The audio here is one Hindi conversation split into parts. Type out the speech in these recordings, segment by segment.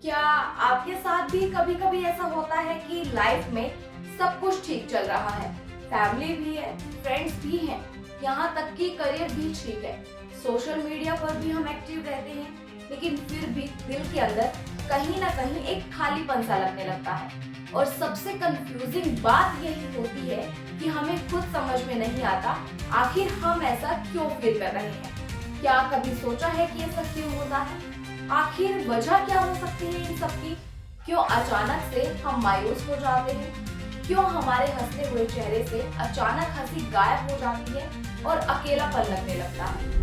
क्या आपके साथ भी कभी कभी ऐसा होता है कि लाइफ में सब कुछ ठीक चल रहा है, फैमिली भी है, फ्रेंड्स भी हैं, यहाँ तक कि करियर भी ठीक है, सोशल मीडिया पर भी हम एक्टिव रहते हैं, लेकिन फिर भी दिल के अंदर कहीं ना कहीं एक खालीपन सा लगने लगता है। और सबसे कंफ्यूजिंग बात यही होती है कि हमें खुद समझ में नहीं आता आखिर हम ऐसा क्यों फील कर रहे हैं। क्या कभी सोचा है कि ऐसा क्यों होता है? आखिर वजह क्या हो सकती है इन सब की? क्यों अचानक से हम मायूस हो जाते हैं? क्यों हमारे हंसते हुए चेहरे से अचानक हंसी गायब हो जाती है और अकेलापन लगने लगता है?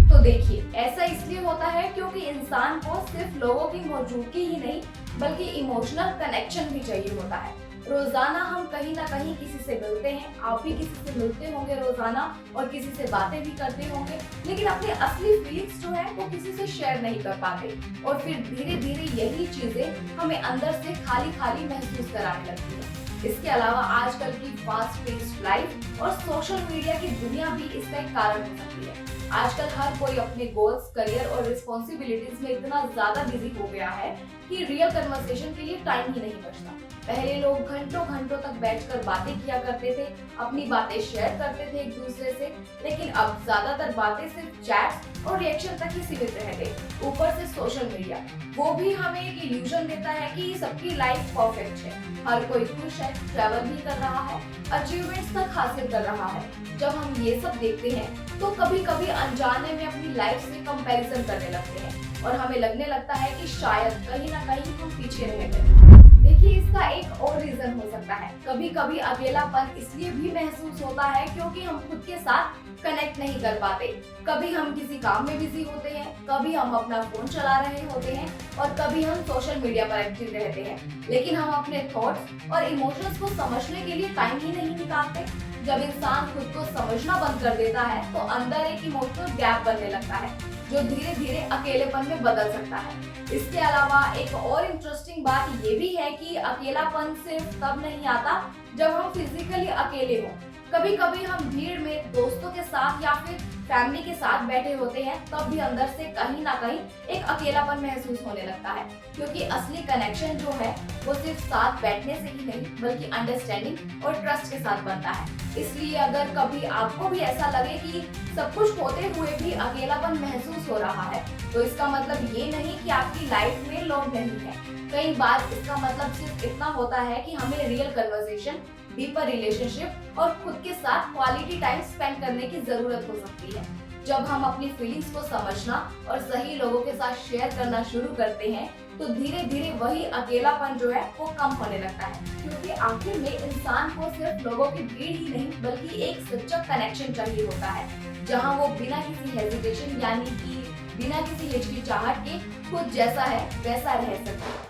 तो देखिए, ऐसा इसलिए होता है क्योंकि इंसान को सिर्फ लोगों की मौजूदगी ही नहीं बल्कि इमोशनल कनेक्शन भी चाहिए होता है। रोजाना हम कहीं ना कहीं किसी से मिलते हैं, आप भी किसी से मिलते होंगे रोजाना और किसी से बातें भी करते होंगे, लेकिन अपनी असली फीलिंग्स जो है वो किसी से शेयर नहीं कर पाते और फिर धीरे धीरे यही चीजें हमें अंदर से खाली खाली महसूस कराने लगती है। इसके अलावा आजकल की फास्ट पेस्ड लाइफ और सोशल मीडिया की दुनिया भी इसका एक कारण हो सकती है। आजकल हर कोई अपने गोल्स, करियर और रिस्पॉन्सिबिलिटीज में इतना ज्यादा बिजी हो गया है कि रियल कन्वर्सेशन के लिए टाइम ही नहीं बचता। पहले लोग घंटों घंटों तक बैठकर बातें किया करते थे, अपनी बातें शेयर करते थे एक दूसरे से, लेकिन अब ज्यादातर बातें सिर्फ चैट्स और रिएक्शन तक ही सीमित रह गई। ऊपर से सोशल मीडिया, वो भी हमें एक इल्यूजन देता है कि सबकी लाइफ परफेक्ट है, हर कोई खुश है, ट्रैवल भी कर रहा है, अचीवमेंट्स तक हासिल कर रहा है। जब हम ये सब देखते हैं तो कभी कभी अनजाने में अपनी लाइफ से कंपैरिजन करने लगते हैं और हमें लगने लगता है कि शायद कहीं ना कहीं हम पीछे रह गए। देखिए, इसका एक और रीजन हो सकता है, कभी कभी अकेलापन इसलिए भी महसूस होता है क्योंकि हम खुद के साथ कनेक्ट नहीं कर पाते। कभी हम किसी काम में बिजी होते हैं, कभी हम अपना फोन चला रहे होते हैं और कभी हम सोशल मीडिया पर एक्टिव रहते हैं, लेकिन हम अपने थॉट्स और इमोशंस को समझने के लिए टाइम ही नहीं निकालते। जब इंसान खुद को समझना बंद कर देता है तो अंदर एक इमोशनल गैप बनने लगता है जो धीरे धीरे अकेलेपन में बदल सकता है। इसके अलावा एक और इंटरेस्टिंग बात ये भी है कि अकेलापन सिर्फ तब नहीं आता जब हम फिजिकली अकेले हों। कभी कभी हम भीड़ में दोस्तों के साथ या फिर फैमिली के साथ बैठे होते हैं, तब भी अंदर से कहीं ना कहीं एक अकेलापन महसूस होने लगता है, क्योंकि असली कनेक्शन जो है वो सिर्फ साथ बैठने से ही नहीं बल्कि अंडरस्टैंडिंग और ट्रस्ट के साथ बनता है। इसलिए अगर कभी आपको भी ऐसा लगे कि सब कुछ होते हुए भी अकेलापन महसूस हो रहा है, तो इसका मतलब ये नहीं कि आपकी लाइफ में लोग नहीं है। कई बार इसका मतलब सिर्फ इतना होता है कि हमें रियल कन्वर्सेशन, डीपर रिलेशनशिप और खुद के साथ क्वालिटी टाइम स्पेंड करने की जरूरत हो सकती है। जब हम अपनी फीलिंग्स को समझना और सही लोगों के साथ शेयर करना शुरू करते हैं तो धीरे धीरे वही अकेलापन जो है वो कम होने लगता है, क्योंकि आखिर में इंसान को सिर्फ लोगों की भीड़ ही नहीं बल्कि एक सच्चा कनेक्शन चाहिए होता है, जहां वो बिना किसी हेजिटेशन यानी कि बिना किसी हिचकिचाहट के खुद जैसा है वैसा रह सके।